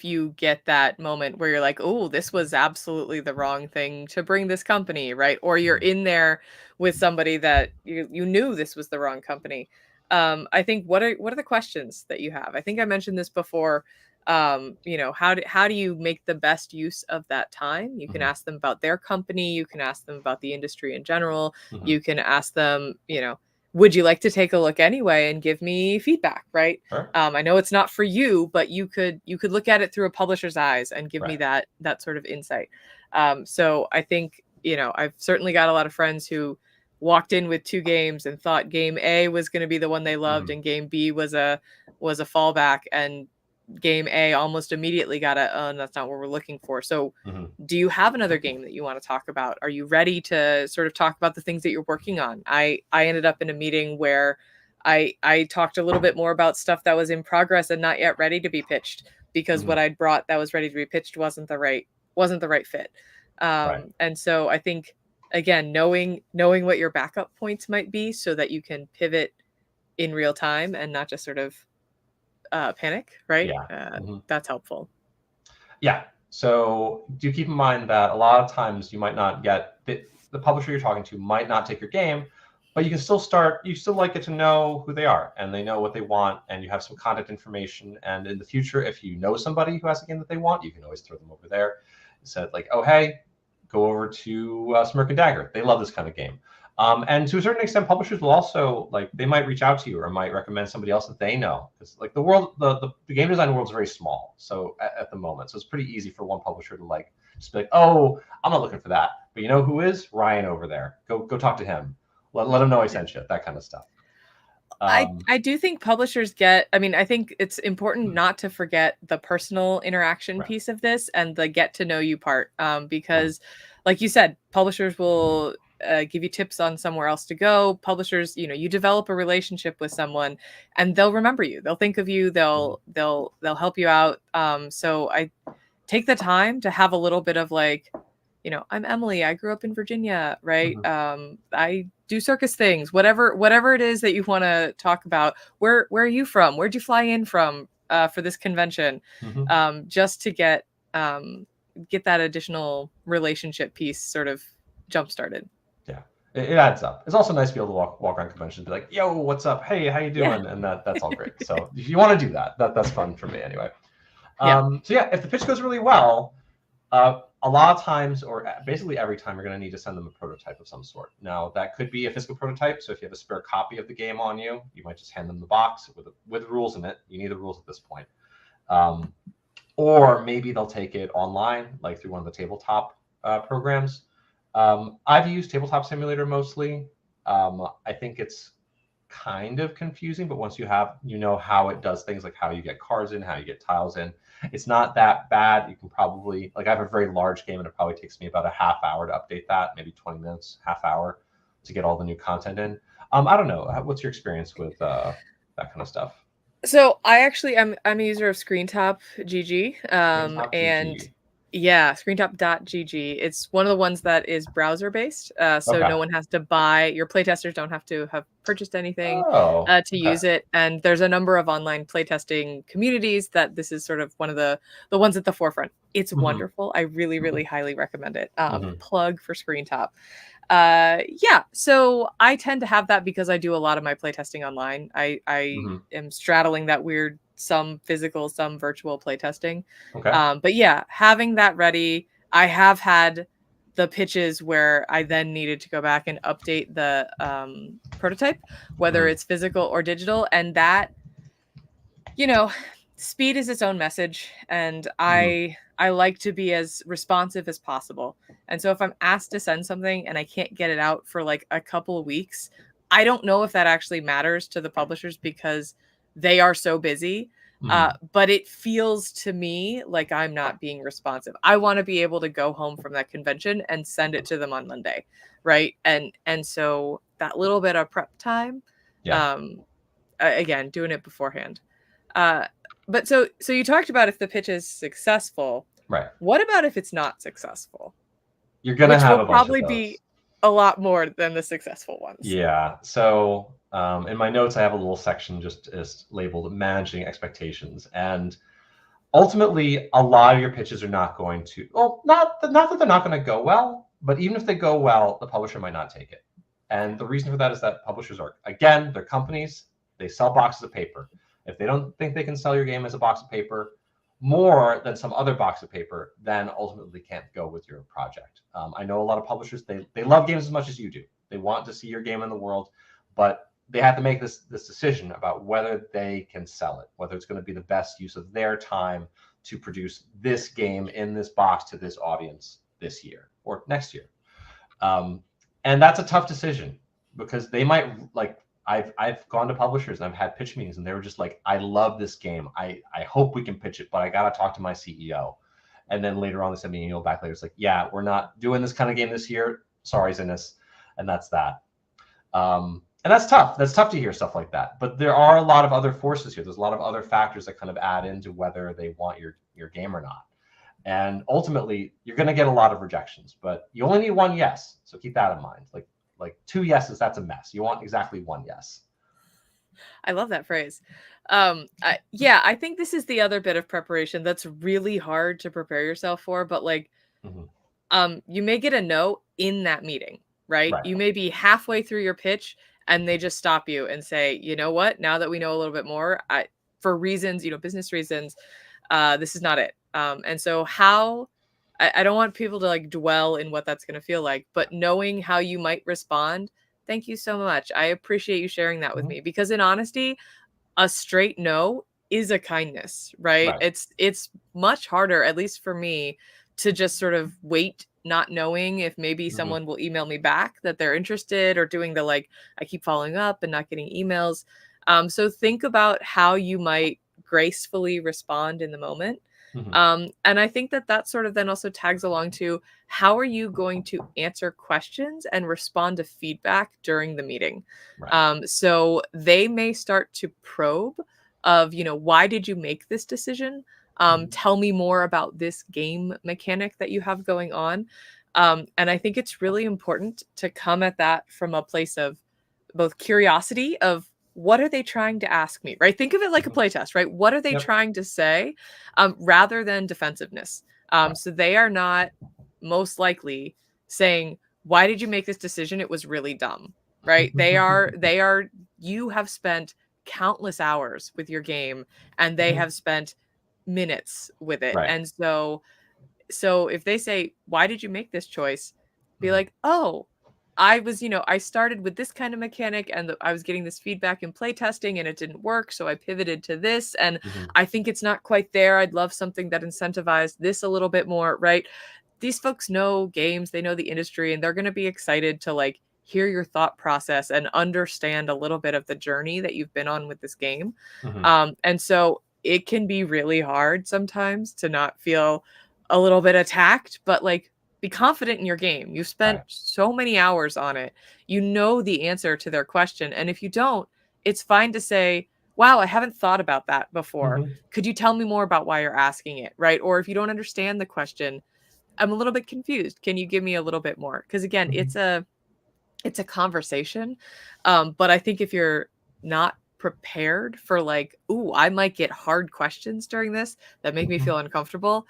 you get that moment where you're like, oh, this was absolutely the wrong thing to bring this company, right? Or you're in there with somebody that you knew this was the wrong company. I think what are the questions that you have? I think I mentioned this before. You know, how do you make the best use of that time? You can ask them about their company. You can ask them about the industry in general. You can ask them, you know, would you like to take a look anyway and give me feedback, right? Sure. I know it's not for you, but you could look at it through a publisher's eyes and give me that sort of insight. So I think, you know, I've certainly got a lot of friends who walked in with 2 games and thought game A was going to be the one they loved and game B was a fallback, and game A almost immediately got that's not what we're looking for. So do you have another game that you want to talk about? Are you ready to sort of talk about the things that you're working on? I ended up in a meeting where I talked a little bit more about stuff that was in progress and not yet ready to be pitched, because what I'd brought that was ready to be pitched wasn't the right fit. And so I think, again, knowing what your backup points might be so that you can pivot in real time and not just sort of panic, right? That's helpful. Yeah. So do keep in mind that a lot of times you might not get the publisher you're talking to might not take your game, but you can still get to know who they are and they know what they want, and you have some contact information. And in the future, if you know somebody who has a game that they want, you can always throw them over there. You said like, oh, hey, go over to Smirk and Dagger. They love this kind of game. And to a certain extent, publishers will also, like, they might reach out to you or might recommend somebody else that they know. Because like the game design world is very small. So at the moment, so it's pretty easy for one publisher to like just be like, oh, I'm not looking for that, but you know who is? Ryan over there. Go talk to him. Let him know I sent you. That kind of stuff. I do think publishers I think it's important not to forget the personal interaction piece of this and the get to know you part, because like you said, publishers will give you tips on somewhere else to go. Publishers, you know, you develop a relationship with someone and they'll remember you. They'll think of you. They'll help you out. So I take the time to have a little bit of like, you know, I'm Emily. I grew up in Virginia, right? I do circus things, whatever it is that you want to talk about. Where are you from? Where'd you fly in from for this convention? Just to get get that additional relationship piece sort of jump started. Yeah, it adds up. It's also nice to be able to walk around conventions and be like, yo, what's up? Hey, how you doing? And that's all great. So if you want to do that, that's fun for me anyway. So yeah, if the pitch goes really well, a lot of times, or basically every time, you're going to need to send them a prototype of some sort. Now, that could be a physical prototype. So if you have a spare copy of the game on you, you might just hand them the box with rules in it. You need the rules at this point. Or maybe they'll take it online, like through one of the tabletop programs. I've used Tabletop Simulator mostly. I think it's kind of confusing, but once you know how it does things, like how you get cards in, how you get tiles in, it's not that bad. You can probably, like, I have a very large game and it probably takes me about a half hour to update that, maybe 20 minutes, half hour to get all the new content in. I don't know. What's your experience with that kind of stuff? So I'm a user of ScreenTop GG. And GG. Yeah, ScreenTop.gg. It's one of the ones that is browser based. So no one has to buy, your playtesters don't have to have purchased anything to use it. And there's a number of online playtesting communities that this is sort of one of the ones at the forefront. It's wonderful. I really, really highly recommend it. Plug for ScreenTop. Yeah, so I tend to have that because I do a lot of my playtesting online. I am straddling that weird, some physical, some virtual playtesting. But yeah, having that ready, I have had the pitches where I then needed to go back and update the prototype, whether it's physical or digital. And that, speed is its own message. And I like to be as responsive as possible. And so if I'm asked to send something and I can't get it out for like a couple of weeks, I don't know if that actually matters to the publishers because they are so busy. But it feels to me like I'm not being responsive. I want to be able to go home from that convention and send it to them on Monday, right? And so that little bit of prep time, again, doing it beforehand. But so you talked about if the pitch is successful, right? What about if it's not successful? You're gonna have a bunch probably of those. Be a lot more than the successful ones. Yeah. So in my notes, I have a little section just as labeled managing expectations. And ultimately, a lot of your pitches are not going to, well, not that they're not going to go well, but even if they go well, the publisher might not take it. And the reason for that is that publishers are, again, they're companies, they sell boxes of paper. If they don't think they can sell your game as a box of paper more than some other box of paper, then ultimately can't go with your project. I know a lot of publishers, they love games as much as you do. They want to see your game in the world, but they have to make this decision about whether they can sell it, whether it's going to be the best use of their time to produce this game in this box to this audience this year or next year. And that's a tough decision because they might, like, I've gone to publishers and I've had pitch meetings and they were just like, I love this game. I hope we can pitch it, but I got to talk to my CEO. And then later on, they sent me an email back later. It's like, yeah, we're not doing this kind of game this year. Sorry, Zinus. And that's that. And that's tough. That's tough to hear stuff like that. But there are a lot of other forces here. There's a lot of other factors that kind of add into whether they want your game or not. And ultimately, you're going to get a lot of rejections, but you only need one yes. So keep that in mind. Like 2 yeses, that's a mess. You want exactly 1 yes. I love that phrase. I think this is the other bit of preparation that's really hard to prepare yourself for, but like, you may get a no in that meeting, right? You may be halfway through your pitch and they just stop you and say, you know what, now that we know a little bit more, for reasons, business reasons, this is not it. And so I don't want people to like dwell in what that's going to feel like, but knowing how you might respond. Thank you so much. I appreciate you sharing that with me because in honesty, a straight no is a kindness, right? It's much harder, at least for me, to just sort of wait, not knowing if maybe someone will email me back that they're interested or doing the, like, I keep following up and not getting emails. So think about how you might gracefully respond in the moment. And I think that sort of then also tags along to how are you going to answer questions and respond to feedback during the meeting. So they may start to probe of, why did you make this decision? Tell me more about this game mechanic that you have going on. And I think it's really important to come at that from a place of both curiosity of, what are they trying to ask me, right? Think of it like a playtest, right? What are they trying to say rather than defensiveness? So they are not most likely saying, why did you make this decision? It was really dumb, right? They are, you have spent countless hours with your game and they have spent minutes with it. Right. And so if they say, why did you make this choice? Be like, oh, I was, I started with this kind of mechanic and I was getting this feedback in playtesting and it didn't work. So I pivoted to this and I think it's not quite there. I'd love something that incentivized this a little bit more, right? These folks know games, they know the industry, and they're going to be excited to like hear your thought process and understand a little bit of the journey that you've been on with this game. And so it can be really hard sometimes to not feel a little bit attacked, but like, be confident in your game. You've spent so many hours on it. You know the answer to their question. And if you don't, it's fine to say, wow, I haven't thought about that before. Could you tell me more about why you're asking it? Right. Or if you don't understand the question, I'm a little bit confused. Can you give me a little bit more? Because again, it's a conversation. But I think if you're not prepared for like, ooh, I might get hard questions during this that make me feel uncomfortable.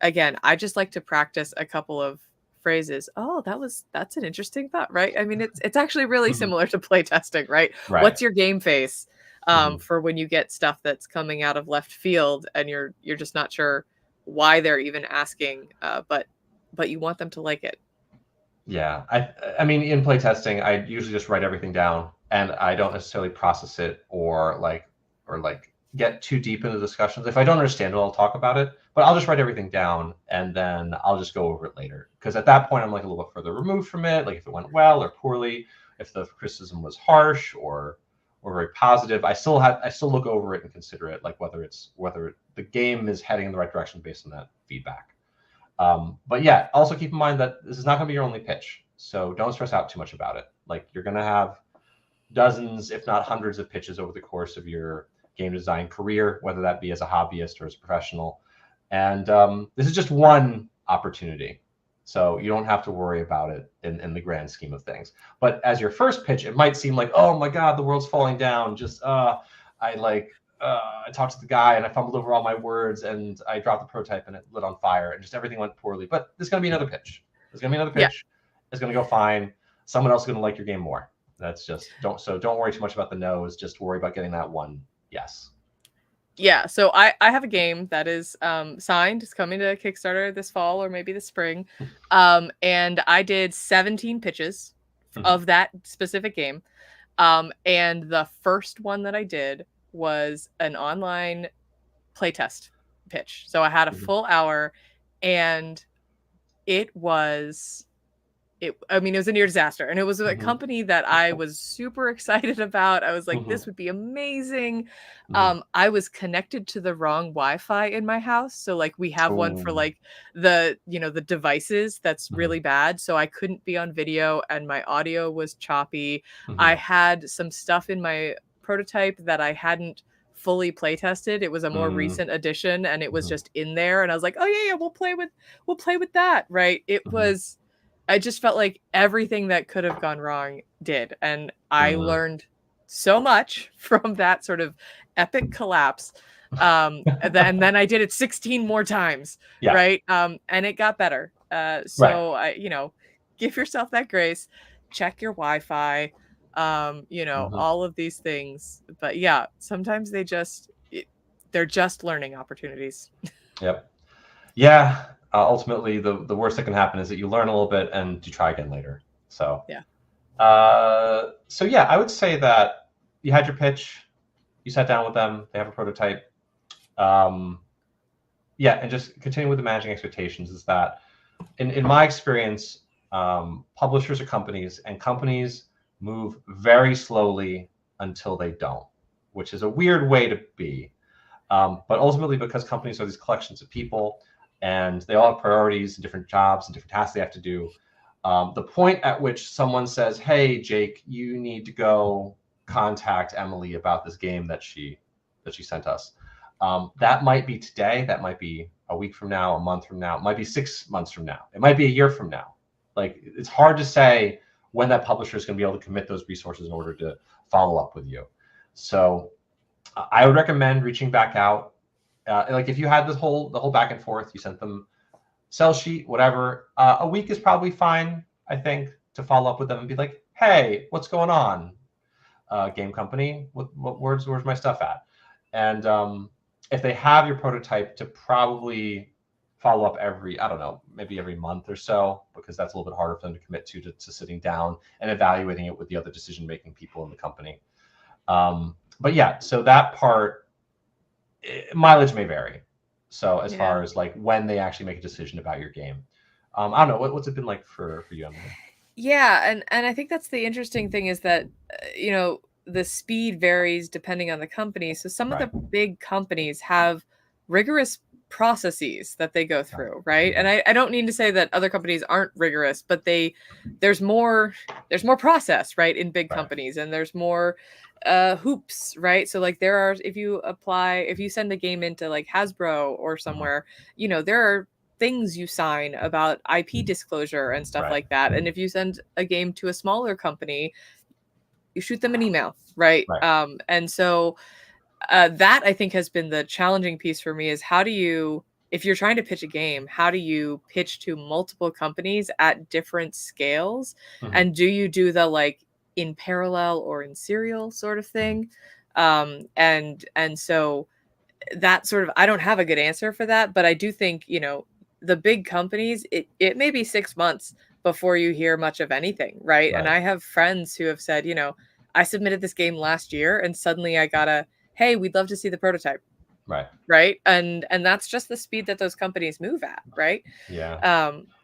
Again, I just like to practice a couple of phrases. Oh, that's an interesting thought, right? I mean, it's actually really similar to playtesting, right? What's your game face for when you get stuff that's coming out of left field and you're just not sure why they're even asking, but you want them to like it. Yeah, I mean, in playtesting, I usually just write everything down and I don't necessarily process it or get too deep into discussions. If I don't understand it, I'll talk about it, but I'll just write everything down and then I'll just go over it later. Because at that point, I'm like a little bit further removed from it. Like if it went well or poorly, if the criticism was harsh or very positive, I still look over it and consider it, like whether the game is heading in the right direction based on that feedback. But yeah, also keep in mind that this is not going to be your only pitch. So don't stress out too much about it. Like you're going to have dozens, if not hundreds of pitches over the course of your game design career, whether that be as a hobbyist or as a professional. And this is just one opportunity. So you don't have to worry about it in the grand scheme of things. But as your first pitch, it might seem like, oh my God, the world's falling down. Just I talked to the guy and I fumbled over all my words and I dropped the prototype and it lit on fire and just everything went poorly. But there's going to be another pitch. There's going to be another pitch. Yeah. It's going to go fine. Someone else is going to like your game more. That's just don't worry too much about the no's. Just worry about getting that one yes. Yeah, so I have a game that is signed. It's coming to Kickstarter this fall or maybe this spring. And I did 17 pitches of that specific game. And the first one that I did was an online playtest pitch. So I had a full hour and it was a near disaster. And it was a company that I was super excited about. I was like, this would be amazing. I was connected to the wrong Wi-Fi in my house. So like we have one for like the devices that's really bad. So I couldn't be on video and my audio was choppy. I had some stuff in my prototype that I hadn't fully play tested. It was a more recent addition and it was just in there. And I was like, oh yeah, we'll play with that. Right. I just felt like everything that could have gone wrong did. And I learned so much from that sort of epic collapse. And then I did it 16 more times. Yeah. Right. And it got better. Give yourself that grace, check your Wi-Fi, all of these things. But yeah, sometimes they're just learning opportunities. Yep. Yeah. Ultimately, the worst that can happen is that you learn a little bit and you try again later. So yeah. I would say that you had your pitch, you sat down with them, they have a prototype. And just continue with the managing expectations is that in my experience, publishers are companies and companies move very slowly until they don't, which is a weird way to be. But ultimately, because companies are these collections of people, and they all have priorities and different jobs and different tasks they have to do. The point at which someone says, hey, Jake, you need to go contact Emily about this game that she sent us. That might be today. That might be a week from now, a month from now. It might be 6 months from now. It might be a year from now. Like, it's hard to say when that publisher is going to be able to commit those resources in order to follow up with you. So I would recommend reaching back out Like if you had the whole back and forth, you sent them sell sheet, whatever. A week is probably fine, I think, to follow up with them and be like, hey, what's going on? Game company, where's my stuff at? And if they have your prototype, to probably follow up I don't know, maybe every month or so, because that's a little bit harder for them to commit to sitting down and evaluating it with the other decision-making people in the company. But yeah, so that part, mileage may vary. So as far as like when they actually make a decision about your game, I don't know, what's it been like for you, Emily? Yeah, and I think that's the interesting thing is that the speed varies depending on the company. So some of the big companies have rigorous processes that they go through, right? And I don't mean to say that other companies aren't rigorous, but there's more process, right, in big companies, and there's more hoops, right? So like if you send a game into like Hasbro or somewhere, there are things you sign about IP disclosure and stuff like that. And if you send a game to a smaller company, you shoot them an email, right? And so that I think has been the challenging piece for me is if you're trying to pitch a game, how do you pitch to multiple companies at different scales? And do you do the like in parallel or in serial sort of thing? And so that sort of, I don't have a good answer for that, but I do think, the big companies, it may be 6 months before you hear much of anything, right? And I have friends who have said, I submitted this game last year and suddenly I got hey, we'd love to see the prototype. Right. And that's just the speed that those companies move at, right?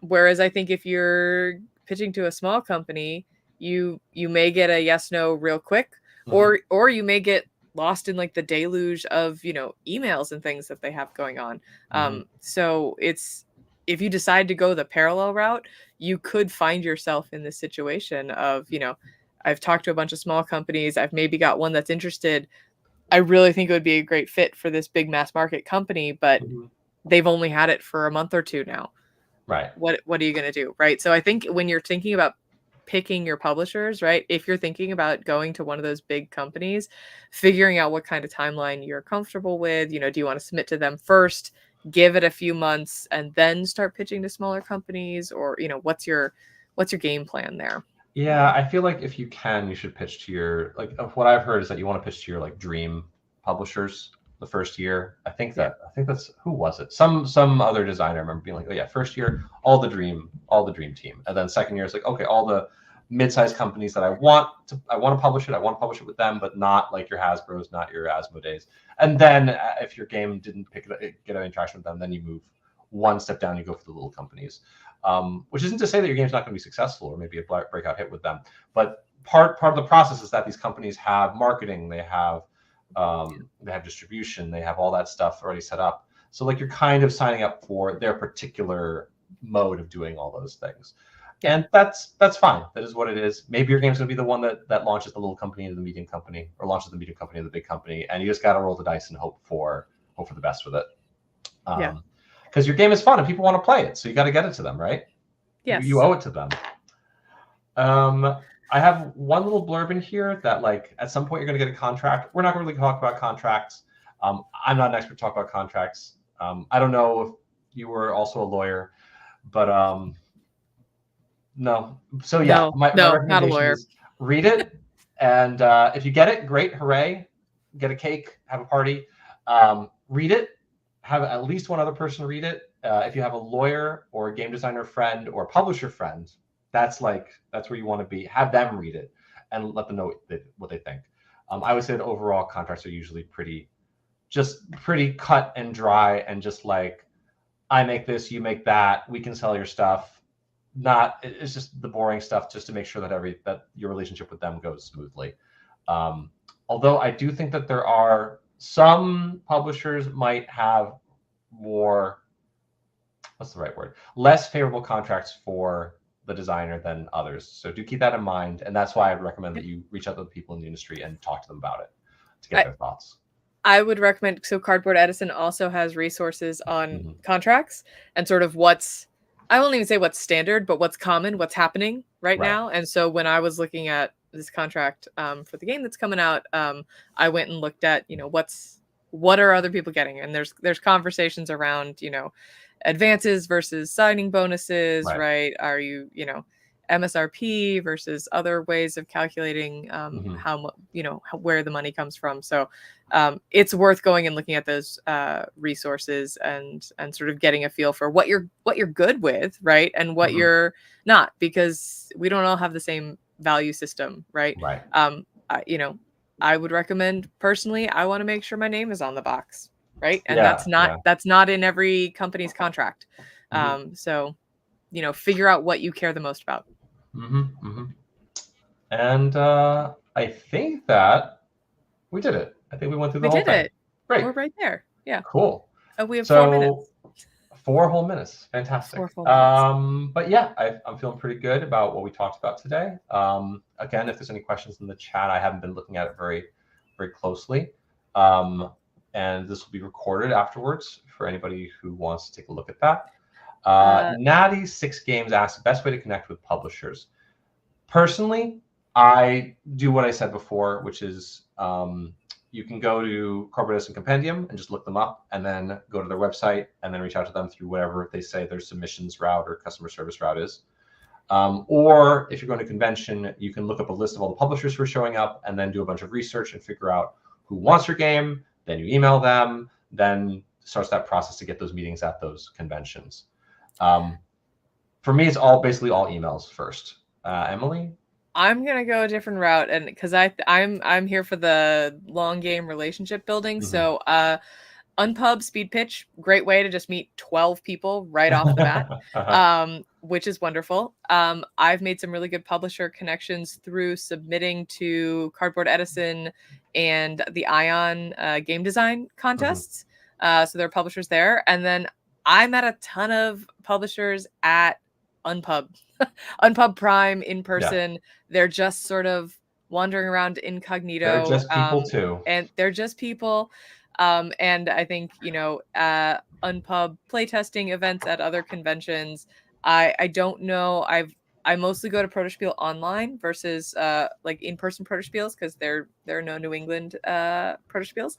Whereas I think if you're pitching to a small company, you may get a yes, no real quick, or you may get lost in like the deluge of emails and things that they have going on. So if you decide to go the parallel route, you could find yourself in this situation of I've talked to a bunch of small companies, I've maybe got one that's interested, I really think it would be a great fit for this big mass market company, but they've only had it for a month or two now. What are you going to do, right? So I think when you're thinking about picking your publishers, right, if you're thinking about going to one of those big companies, figuring out what kind of timeline you're comfortable with, do you want to submit to them first, give it a few months, and then start pitching to smaller companies, or what's your game plan there? Yeah, I feel like if you can, you should pitch to your, like, what I've heard is that you want to pitch to your like dream publishers the first year. I think that's, who was it? Some other designer I remember being like, oh yeah, first year, all the dream team. And then second year it's like, okay, all the mid-sized companies that I want to publish it with them, but not like your Hasbros, not your Asmodees. And then if your game didn't get any traction with them, then you move one step down, you go for the little companies. Which isn't to say that your game's not going to be successful or maybe a breakout hit with them, but part of the process is that these companies have marketing, they have distribution, they have all that stuff already set up. So like you're kind of signing up for their particular mode of doing all those things. And that's fine. That is what it is. Maybe your game's going to be the one that launches the little company into the medium company, or launches the medium company into the big company, and you just got to roll the dice and hope for the best with it. Because your game is fun and people want to play it, so you got to get it to them, right? Yes. You owe it to them. I have one little blurb in here that, like, at some point you're going to get a contract. We're not going to really talk about contracts. I'm not an expert to talk about contracts. I don't know if you were also a lawyer, but no. So yeah, no, my recommendation not a lawyer. is read it, and if you get it, great, hooray! Get a cake, have a party. Read it. Have at least one other person read it. If you have a lawyer or a game designer friend or a publisher friend, that's where you want to be. Have them read it and let them know what they think. I would say that overall contracts are usually pretty cut and dry, and just like, I make this, you make that, we can sell your stuff. It's just the boring stuff, just to make sure that your relationship with them goes smoothly. Although I do think that there are some publishers might have less favorable contracts for the designer than others. So do keep that in mind. And that's why I'd recommend that you reach out to the people in the industry and talk to them about it to get their thoughts. I would recommend, so Cardboard Edison also has resources on contracts and sort of I won't even say what's standard, but what's common, what's happening right now. And so when I was looking at this contract for the game that's coming out, I went and looked at, what are other people getting? And there's conversations around, advances versus signing bonuses, right? Are you, MSRP versus other ways of calculating where the money comes from. So it's worth going and looking at those resources and sort of getting a feel for what you're good with, right? And what you're not, because we don't all have the same value system, right? I would recommend personally, I want to make sure my name is on the box, right? And that's not in every company's contract. So, figure out what you care the most about. And I think that we did it. I think we went through the whole thing. Great. We're right there. Yeah. Cool. We have 4 minutes. 4 whole minutes. Fantastic. 4 full minutes. But yeah, I'm feeling pretty good about what we talked about today. Again, if there's any questions in the chat, I haven't been looking at it very, very closely. And this will be recorded afterwards for anybody who wants to take a look at that. Natty6Games asks, best way to connect with publishers. Personally, I do what I said before, which is you can go to Cardboard Edison Compendium and just look them up, and then go to their website and then reach out to them through whatever they say their submissions route or customer service route is. Or if you're going to convention, you can look up a list of all the publishers who are showing up and then do a bunch of research and figure out who wants your game. Then you email them, then starts that process to get those meetings at those conventions. For me, it's basically all emails first. Emily? I'm gonna go a different route, and because I'm here for the long game relationship building. So Unpub Speed Pitch, great way to just meet 12 people right off the bat, which is wonderful. I've made some really good publisher connections through submitting to Cardboard Edison and the Ion game design contests. So there are publishers there, and then I met a ton of publishers at Unpub. Unpub Prime in person. They're just sort of wandering around incognito. They're just people too. And they're just people. And I think, Unpub playtesting events at other conventions. I don't know. I mostly go to Protospiel online versus like in-person Protospiels, because there are no New England Protospiels.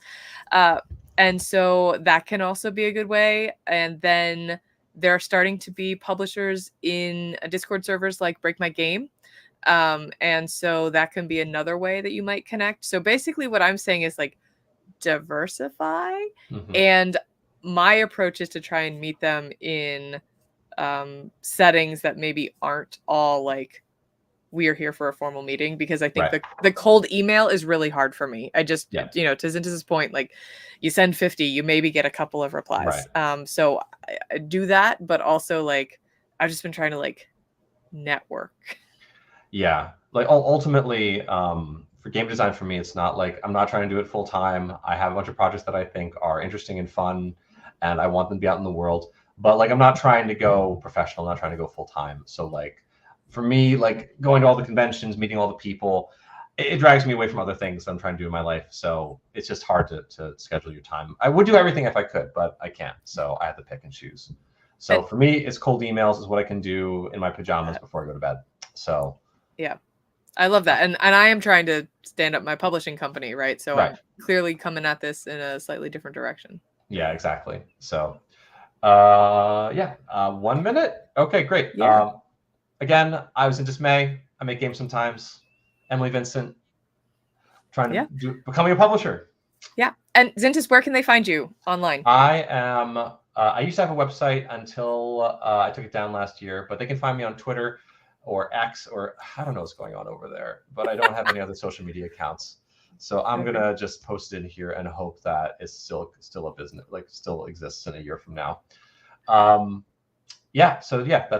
And so that can also be a good way. And then there are starting to be publishers in Discord servers like Break My Game. And so that can be another way that you might connect. So basically what I'm saying is like diversify. And my approach is to try and meet them in settings that maybe aren't all like, we are here for a formal meeting, because I think the cold email is really hard for me. I just, to Zintas's point, like you send 50, you maybe get a couple of replies. So I do that, but also like, I've just been trying to like network. Yeah. Like ultimately, for game design, for me, it's not like, I'm not trying to do it full time. I have a bunch of projects that I think are interesting and fun, and I want them to be out in the world, but like, I'm not trying to go professional. I'm not trying to go full time. So like, for me, like going to all the conventions, meeting all the people, it drags me away from other things that I'm trying to do in my life. So it's just hard to schedule your time. I would do everything if I could, but I can't. So I have to pick and choose. So for me, it's cold emails is what I can do in my pajamas before I go to bed. So yeah, I love that. And I am trying to stand up my publishing company, right? So I'm clearly coming at this in a slightly different direction. Yeah, exactly. So 1 minute. Okay, great. Yeah. Again, I was in dismay. I make games sometimes. Emily Vincent, trying to becoming a publisher. Yeah. And Zintas, where can they find you online? I am. I used to have a website until I took it down last year, but they can find me on Twitter or X, or I don't know what's going on over there, but I don't have any other social media accounts. So I'm gonna just post it in here and hope that it's still a business, like still exists in a year from now. That's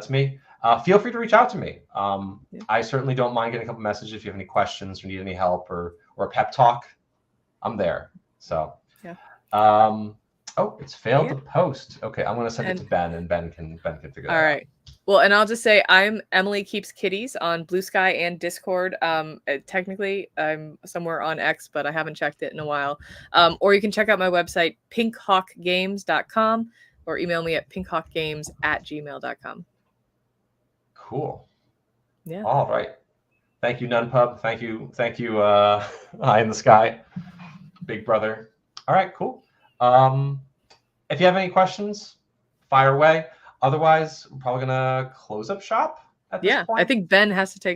me. Feel free to reach out to me. I certainly don't mind getting a couple messages if you have any questions or need any help or a pep talk. I'm there. So, it's failed to post. Okay, I'm gonna send it to Ben, and Ben can figure that out. All right. Well, and I'll just say I'm Emily Keeps Kitties on Blue Sky and Discord. Technically, I'm somewhere on X, but I haven't checked it in a while. Or you can check out my website, pinkhawkgames.com, or email me at pinkhawkgames@gmail.com. Cool. Yeah. All right. Thank you, Nunpub. Thank you, Eye in the Sky, Big Brother. All right, cool. If you have any questions, fire away. Otherwise, we're probably gonna close up shop at this Yeah, I point. think Ben has to take